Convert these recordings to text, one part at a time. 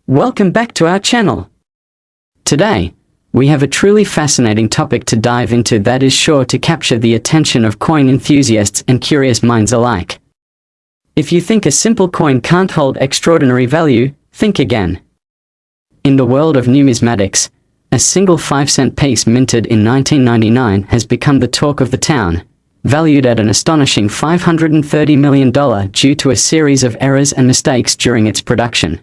Welcome back to our channel. Today, we have a truly fascinating topic to dive into that is sure to capture the attention of coin enthusiasts and curious minds alike. If you think a simple coin can't hold extraordinary value, think again. In the world of numismatics, a single 5-cent piece minted in 1999 has become the talk of the town, valued at an astonishing $530 million due to a series of errors and mistakes during its production.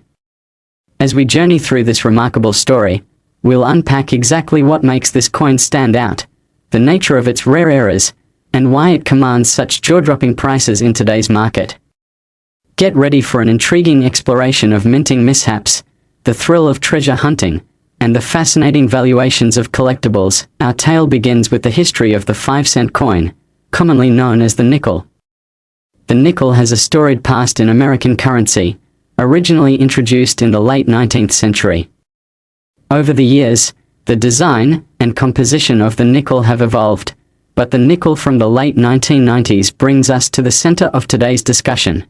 As we journey through this remarkable story, we'll unpack exactly what makes this coin stand out, the nature of its rare errors, and why it commands such jaw-dropping prices in today's market. Get ready for an intriguing exploration of minting mishaps, the thrill of treasure hunting, and the fascinating valuations of collectibles. Our tale begins with the history of the 5-cent coin, commonly known as the nickel. The nickel has a storied past in American currency, originally introduced in the late 19th century. Over the years, the design and composition of the nickel have evolved, but the nickel from the late 1990s brings us to the center of today's discussion.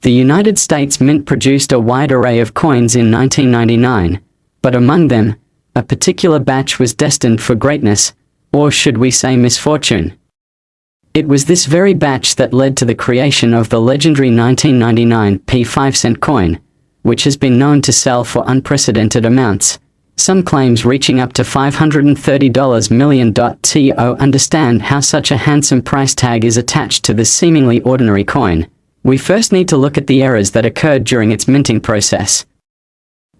The United States Mint produced a wide array of coins in 1999, but among them, a particular batch was destined for greatness, or should we say misfortune. It was this very batch that led to the creation of the legendary 1999 5-cent coin, which has been known to sell for unprecedented amounts, some claims reaching up to $530 million. To understand how such a handsome price tag is attached to this seemingly ordinary coin, we first need to look at the errors that occurred during its minting process.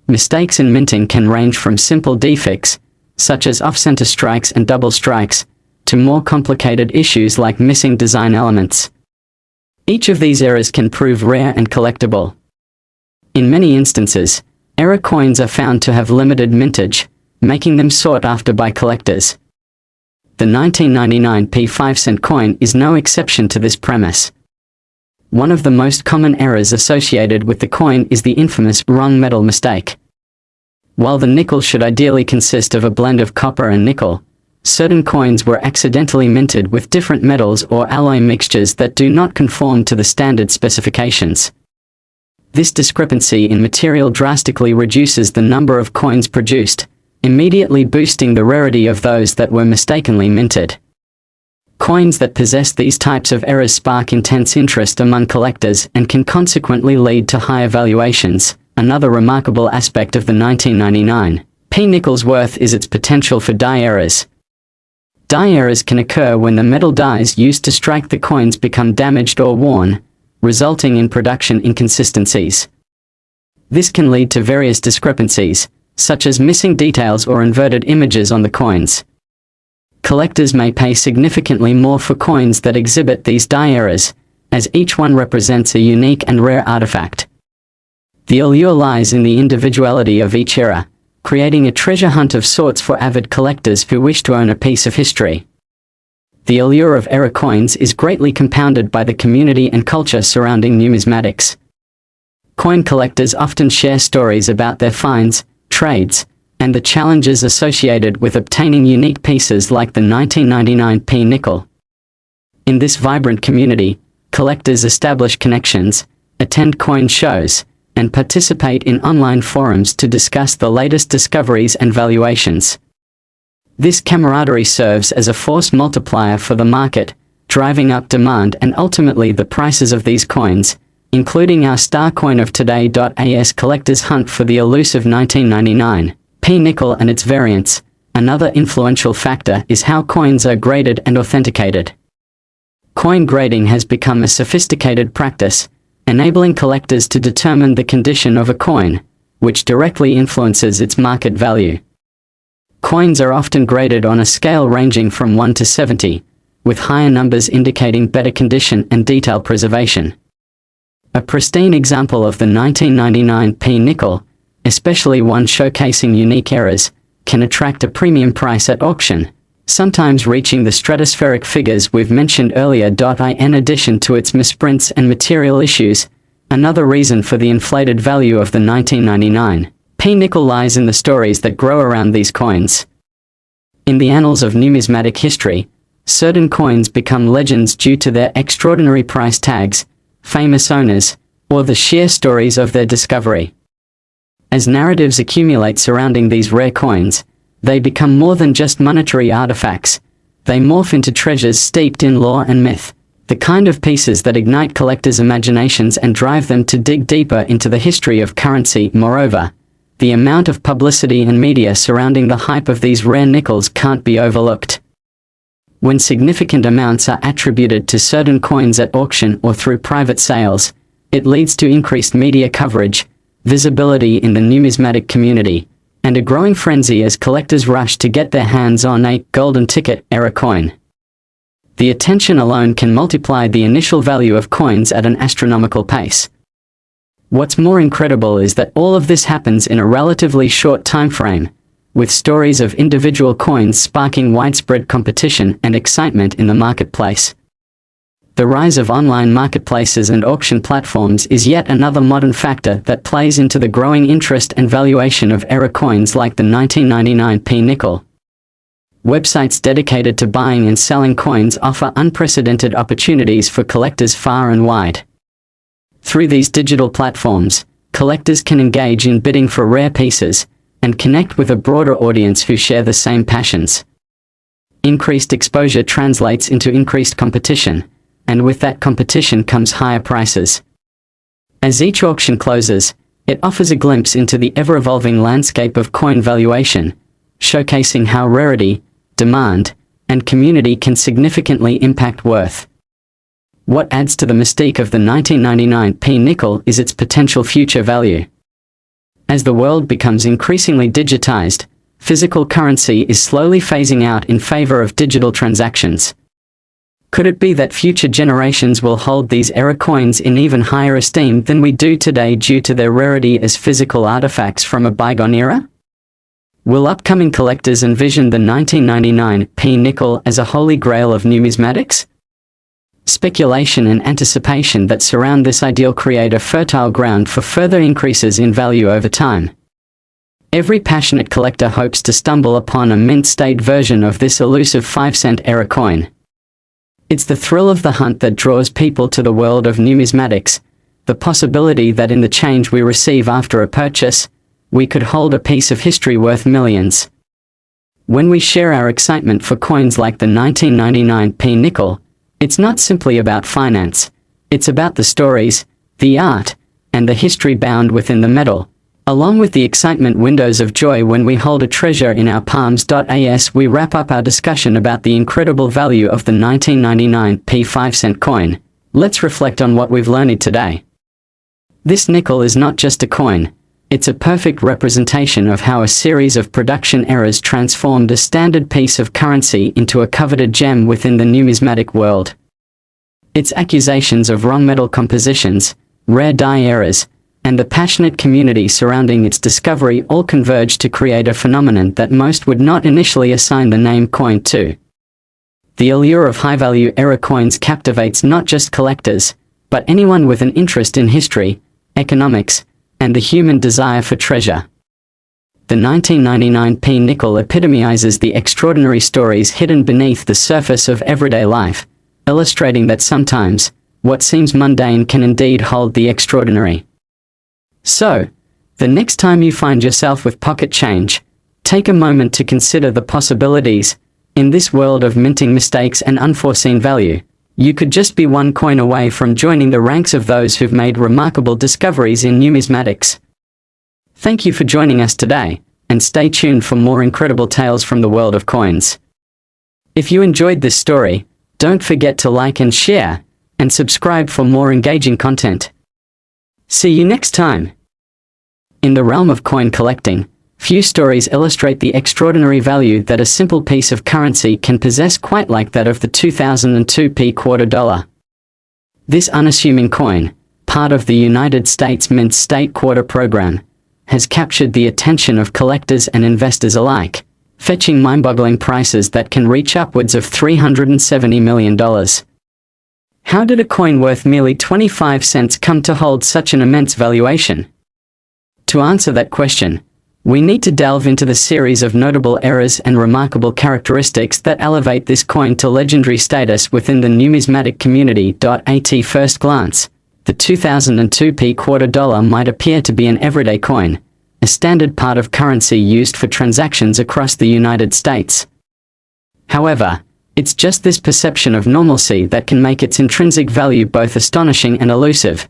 Mistakes in minting can range from simple defects, such as off-center strikes and double strikes, to more complicated issues like missing design elements. Each of these errors can prove rare and collectible. In many instances, error coins are found to have limited mintage, making them sought after by collectors. The 1999 5-cent coin is no exception to this premise. One of the most common errors associated with the coin is the infamous wrong metal mistake. While the nickel should ideally consist of a blend of copper and nickel, certain coins were accidentally minted with different metals or alloy mixtures that do not conform to the standard specifications. This discrepancy in material drastically reduces the number of coins produced, immediately boosting the rarity of those that were mistakenly minted. Coins that possess these types of errors spark intense interest among collectors and can consequently lead to higher valuations. Another remarkable aspect of the 1999 nickel's worth is its potential for die errors. Die errors can occur when the metal dies used to strike the coins become damaged or worn, resulting in production inconsistencies. This can lead to various discrepancies, such as missing details or inverted images on the coins. Collectors may pay significantly more for coins that exhibit these die errors, as each one represents a unique and rare artifact. The allure lies in the individuality of each error, creating a treasure hunt of sorts for avid collectors who wish to own a piece of history. The allure of error coins is greatly compounded by the community and culture surrounding numismatics. Coin collectors often share stories about their finds, trades, and the challenges associated with obtaining unique pieces like the 1999 nickel. In this vibrant community, collectors establish connections, attend coin shows, and participate in online forums to discuss the latest discoveries and valuations. This camaraderie serves as a force multiplier for the market, driving up demand and ultimately the prices of these coins, including our star coin of today. As collectors hunt for the elusive 1999 nickel and its variants, another influential factor is how coins are graded and authenticated. Coin grading has become a sophisticated practice, enabling collectors to determine the condition of a coin, which directly influences its market value. Coins are often graded on a scale ranging from 1 to 70, with higher numbers indicating better condition and detail preservation. A pristine example of the 1999 nickel, especially one showcasing unique errors, can attract a premium price at auction, sometimes reaching the stratospheric figures we've mentioned earlier. In addition to its misprints and material issues, another reason for the inflated value of the 1999 nickel lies in the stories that grow around these coins. In the annals of numismatic history, certain coins become legends due to their extraordinary price tags, famous owners, or the sheer stories of their discovery. As narratives accumulate surrounding these rare coins, they become more than just monetary artifacts. They morph into treasures steeped in lore and myth, the kind of pieces that ignite collectors' imaginations and drive them to dig deeper into the history of currency. Moreover, the amount of publicity and media surrounding the hype of these rare nickels can't be overlooked. When significant amounts are attributed to certain coins at auction or through private sales, it leads to increased media coverage, visibility in the numismatic community, and a growing frenzy as collectors rush to get their hands on a golden ticket era coin. The attention alone can multiply the initial value of coins at an astronomical pace. What's more incredible is that all of this happens in a relatively short time frame, with stories of individual coins sparking widespread competition and excitement in the marketplace. The rise of online marketplaces and auction platforms is yet another modern factor that plays into the growing interest and valuation of era coins like the 1999p nickel. Websites dedicated to buying and selling coins offer unprecedented opportunities for collectors far and wide. Through these digital platforms, collectors can engage in bidding for rare pieces and connect with a broader audience who share the same passions. Increased exposure translates into increased competition, and with that competition comes higher prices. As each auction closes, it offers a glimpse into the ever-evolving landscape of coin valuation, showcasing how rarity, demand, and community can significantly impact worth. What adds to the mystique of the 1999p nickel is its potential future value. As the world becomes increasingly digitized, physical currency is slowly phasing out in favor of digital transactions. Could it be that future generations will hold these era coins in even higher esteem than we do today due to their rarity as physical artifacts from a bygone era? Will upcoming collectors envision the 1999p nickel as a holy grail of numismatics? Speculation and anticipation that surround this ideal create a fertile ground for further increases in value over time. Every passionate collector hopes to stumble upon a mint-state version of this elusive 5-cent era coin. It's the thrill of the hunt that draws people to the world of numismatics, the possibility that in the change we receive after a purchase, we could hold a piece of history worth millions. When we share our excitement for coins like the 1999p nickel, it's not simply about finance, it's about the stories, the art, and the history bound within the metal. Along with the excitement windows of joy when we hold a treasure in our palms. As we wrap up our discussion about the incredible value of the 1999p 5-cent coin, let's reflect on what we've learned today. This nickel is not just a coin, it's a perfect representation of how a series of production errors transformed a standard piece of currency into a coveted gem within the numismatic world. Its accusations of wrong metal compositions, rare die errors, and the passionate community surrounding its discovery all converge to create a phenomenon that most would not initially assign the name coin to. The allure of high-value era coins captivates not just collectors, but anyone with an interest in history, economics, and the human desire for treasure. The 1999p nickel epitomizes the extraordinary stories hidden beneath the surface of everyday life, illustrating that sometimes, what seems mundane can indeed hold the extraordinary. So, the next time you find yourself with pocket change, take a moment to consider the possibilities. In this world of minting mistakes and unforeseen value, you could just be one coin away from joining the ranks of those who've made remarkable discoveries in numismatics. Thank you for joining us today, and stay tuned for more incredible tales from the world of coins. If you enjoyed this story, don't forget to like and share, and subscribe for more engaging content. See you next time! In the realm of coin collecting, few stories illustrate the extraordinary value that a simple piece of currency can possess, quite like that of the 2002p quarter dollar. This unassuming coin, part of the United States Mint's State Quarter program, has captured the attention of collectors and investors alike, fetching mind-boggling prices that can reach upwards of $370 million. How did a coin worth merely 25 cents come to hold such an immense valuation? To answer that question, we need to delve into the series of notable errors and remarkable characteristics that elevate this coin to legendary status within the numismatic community. At first glance, the 2002p quarter dollar might appear to be an everyday coin, a standard part of currency used for transactions across the United States. However, it's just this perception of normalcy that can make its intrinsic value both astonishing and elusive.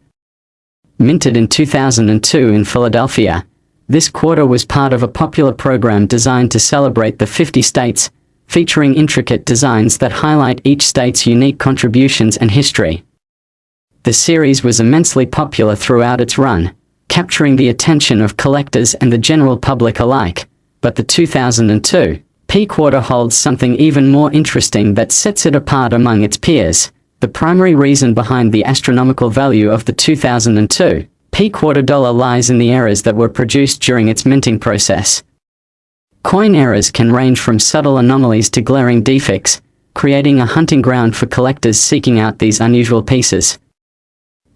Minted in 2002 in Philadelphia, this quarter was part of a popular program designed to celebrate the 50 states, featuring intricate designs that highlight each state's unique contributions and history. The series was immensely popular throughout its run, capturing the attention of collectors and the general public alike, but the 2002 P quarter holds something even more interesting that sets it apart among its peers. The primary reason behind the astronomical value of the 2002 P quarter dollar lies in the errors that were produced during its minting process. Coin errors can range from subtle anomalies to glaring defects, creating a hunting ground for collectors seeking out these unusual pieces.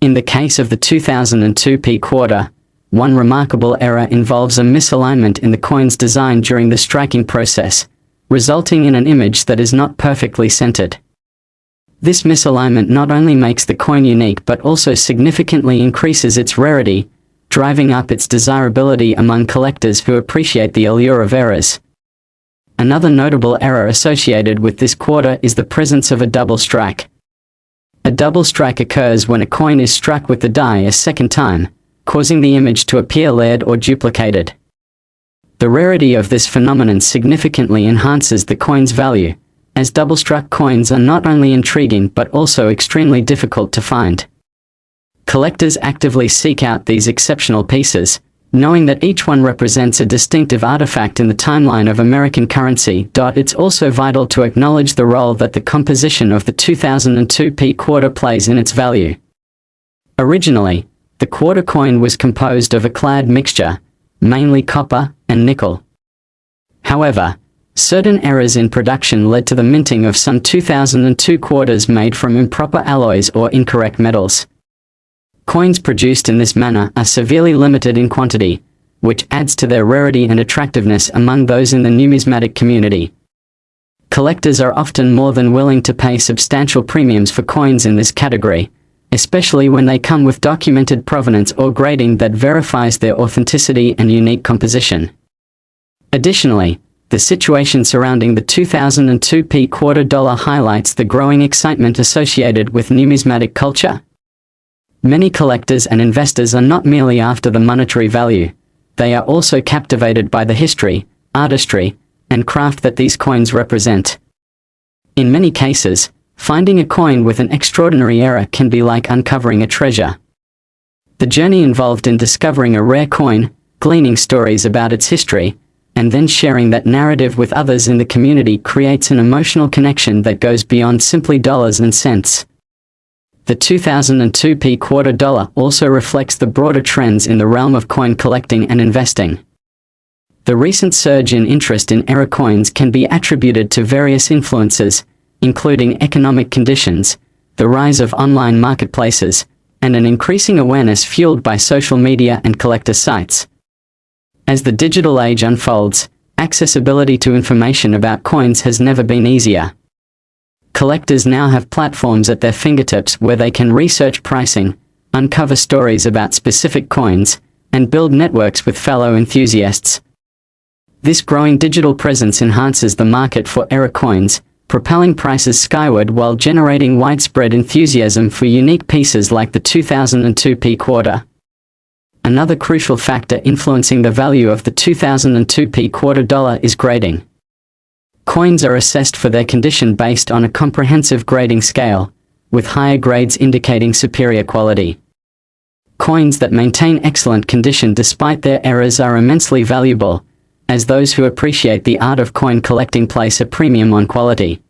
In the case of the 2002 P quarter, one remarkable error involves a misalignment in the coin's design during the striking process, resulting in an image that is not perfectly centered. This misalignment not only makes the coin unique but also significantly increases its rarity, driving up its desirability among collectors who appreciate the allure of errors. Another notable error associated with this quarter is the presence of a double strike. A double strike occurs when a coin is struck with the die a second time, causing the image to appear layered or duplicated. The rarity of this phenomenon significantly enhances the coin's value, as double-struck coins are not only intriguing but also extremely difficult to find. Collectors actively seek out these exceptional pieces, knowing that each one represents a distinctive artifact in the timeline of American currency. It's also vital to acknowledge the role that the composition of the 2002 P quarter plays in its value. Originally, the quarter coin was composed of a clad mixture, mainly copper and nickel. However, certain errors in production led to the minting of some 2002 quarters made from improper alloys or incorrect metals. Coins produced in this manner are severely limited in quantity, which adds to their rarity and attractiveness among those in the numismatic community. Collectors are often more than willing to pay substantial premiums for coins in this category, especially when they come with documented provenance or grading that verifies their authenticity and unique composition. Additionally, the situation surrounding the 2002 P quarter dollar highlights the growing excitement associated with numismatic culture. Many collectors and investors are not merely after the monetary value, they are also captivated by the history, artistry, and craft that these coins represent. In many cases, finding a coin with an extraordinary error can be like uncovering a treasure. The journey involved in discovering a rare coin, gleaning stories about its history, and then sharing that narrative with others in the community creates an emotional connection that goes beyond simply dollars and cents. The 2002 P quarter dollar also reflects the broader trends in the realm of coin collecting and investing. The recent surge in interest in error coins can be attributed to various influences, including economic conditions, the rise of online marketplaces, and an increasing awareness fueled by social media and collector sites. As the digital age unfolds, accessibility to information about coins has never been easier. Collectors now have platforms at their fingertips where they can research pricing, uncover stories about specific coins, and build networks with fellow enthusiasts. This growing digital presence enhances the market for error coins, propelling prices skyward while generating widespread enthusiasm for unique pieces like the 2002 P quarter. Another crucial factor influencing the value of the 2002 P quarter dollar is grading. Coins are assessed for their condition based on a comprehensive grading scale, with higher grades indicating superior quality. Coins that maintain excellent condition despite their errors are immensely valuable, as those who appreciate the art of coin collecting place a premium on quality.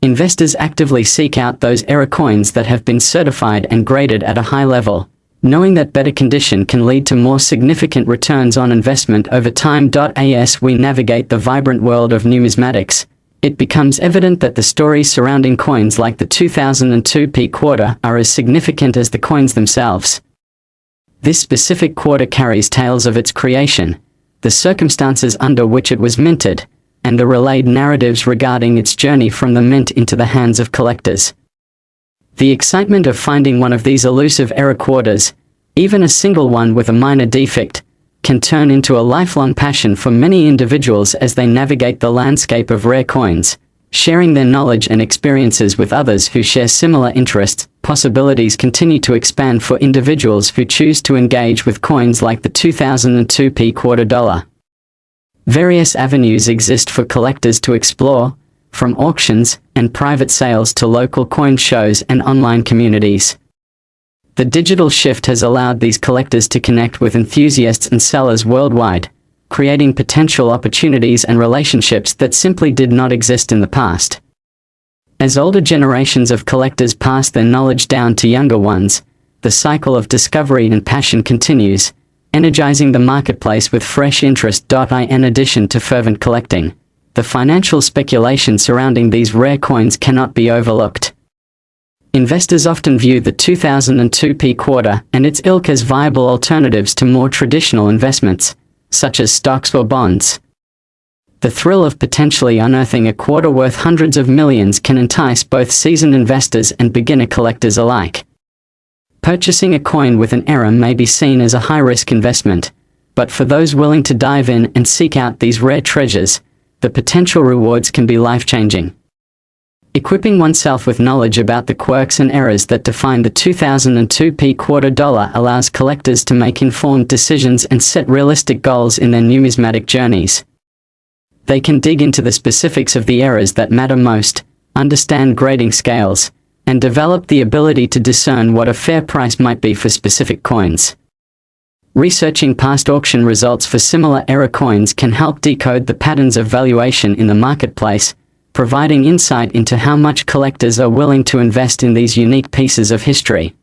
Investors actively seek out those error coins that have been certified and graded at a high level, knowing that better condition can lead to more significant returns on investment over time. As we navigate the vibrant world of numismatics, it becomes evident that the stories surrounding coins like the 2002 P quarter are as significant as the coins themselves. This specific quarter carries tales of its creation, the circumstances under which it was minted, and the relayed narratives regarding its journey from the mint into the hands of collectors. The excitement of finding one of these elusive error quarters, even a single one with a minor defect, can turn into a lifelong passion for many individuals as they navigate the landscape of rare coins, sharing their knowledge and experiences with others who share similar interests. Possibilities continue to expand for individuals who choose to engage with coins like the 2002 P quarter dollar. Various avenues exist for collectors to explore, from auctions and private sales to local coin shows and online communities. The digital shift has allowed these collectors to connect with enthusiasts and sellers worldwide, creating potential opportunities and relationships that simply did not exist in the past. As older generations of collectors pass their knowledge down to younger ones, the cycle of discovery and passion continues, energizing the marketplace with fresh interest. In addition to fervent collecting, the financial speculation surrounding these rare coins cannot be overlooked. Investors often view the 2002 P quarter and its ilk as viable alternatives to more traditional investments, such as stocks or bonds. The thrill of potentially unearthing a quarter worth hundreds of millions can entice both seasoned investors and beginner collectors alike. Purchasing a coin with an error may be seen as a high-risk investment, but for those willing to dive in and seek out these rare treasures, the potential rewards can be life-changing. Equipping oneself with knowledge about the quirks and errors that define the 2002 P quarter dollar allows collectors to make informed decisions and set realistic goals in their numismatic journeys. They can dig into the specifics of the errors that matter most, understand grading scales, and develop the ability to discern what a fair price might be for specific coins. Researching past auction results for similar error coins can help decode the patterns of valuation in the marketplace, providing insight into how much collectors are willing to invest in these unique pieces of history.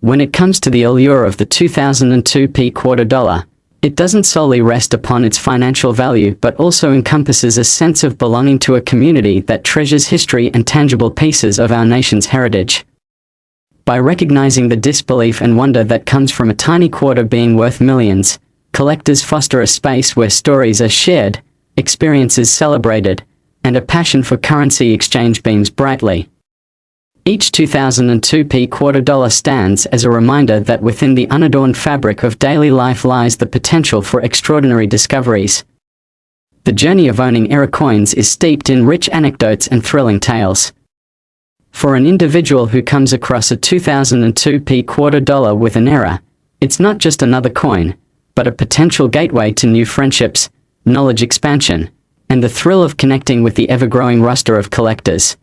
When it comes to the allure of the 2002 P quarter dollar, it doesn't solely rest upon its financial value but also encompasses a sense of belonging to a community that treasures history and tangible pieces of our nation's heritage. By recognizing the disbelief and wonder that comes from a tiny quarter being worth millions, collectors foster a space where stories are shared, experiences celebrated, and a passion for currency exchange beams brightly. Each 2002 P quarter dollar stands as a reminder that within the unadorned fabric of daily life lies the potential for extraordinary discoveries. The journey of owning error coins is steeped in rich anecdotes and thrilling tales. For an individual who comes across a 2002 P quarter dollar with an error, it's not just another coin, but a potential gateway to new friendships, knowledge expansion, and the thrill of connecting with the ever-growing roster of collectors.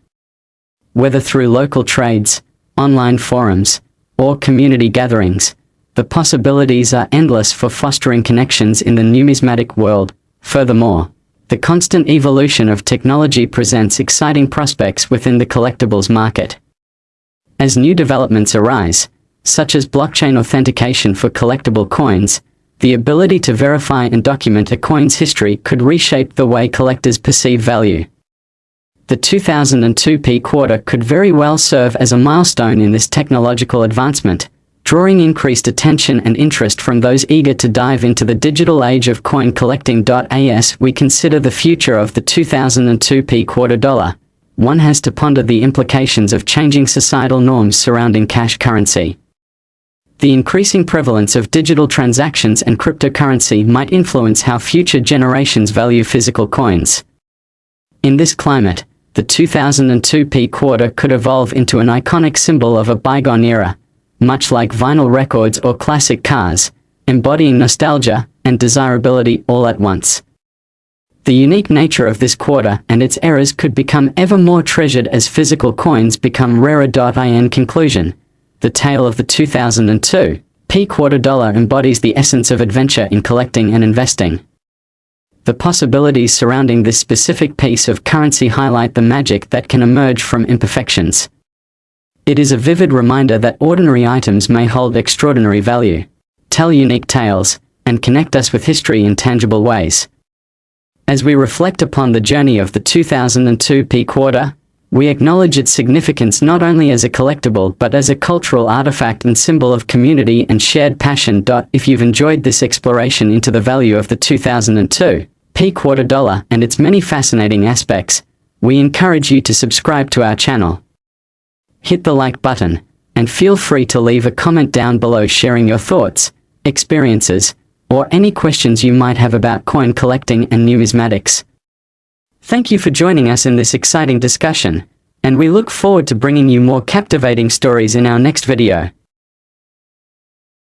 Whether through local trades, online forums, or community gatherings, the possibilities are endless for fostering connections in the numismatic world. Furthermore, the constant evolution of technology presents exciting prospects within the collectibles market. As new developments arise, such as blockchain authentication for collectible coins, the ability to verify and document a coin's history could reshape the way collectors perceive value. The 2002 P quarter could very well serve as a milestone in this technological advancement, drawing increased attention and interest from those eager to dive into the digital age of coin collecting. As we consider the future of the 2002 P quarter dollar, one has to ponder the implications of changing societal norms surrounding cash currency. The increasing prevalence of digital transactions and cryptocurrency might influence how future generations value physical coins. In this climate, the 2002 P quarter could evolve into an iconic symbol of a bygone era, much like vinyl records or classic cars, embodying nostalgia and desirability all at once. The unique nature of this quarter and its errors could become ever more treasured as physical coins become rarer. In conclusion, the tale of the 2002 P quarter dollar embodies the essence of adventure in collecting and investing. The possibilities surrounding this specific piece of currency highlight the magic that can emerge from imperfections. It is a vivid reminder that ordinary items may hold extraordinary value, tell unique tales, and connect us with history in tangible ways. As we reflect upon the journey of the 2002 P quarter, we acknowledge its significance not only as a collectible but as a cultural artifact and symbol of community and shared passion. If you've enjoyed this exploration into the value of the 2002 P quarter dollar and its many fascinating aspects, we encourage you to subscribe to our channel. Hit the like button, and feel free to leave a comment down below sharing your thoughts, experiences, or any questions you might have about coin collecting and numismatics. Thank you for joining us in this exciting discussion, and we look forward to bringing you more captivating stories in our next video.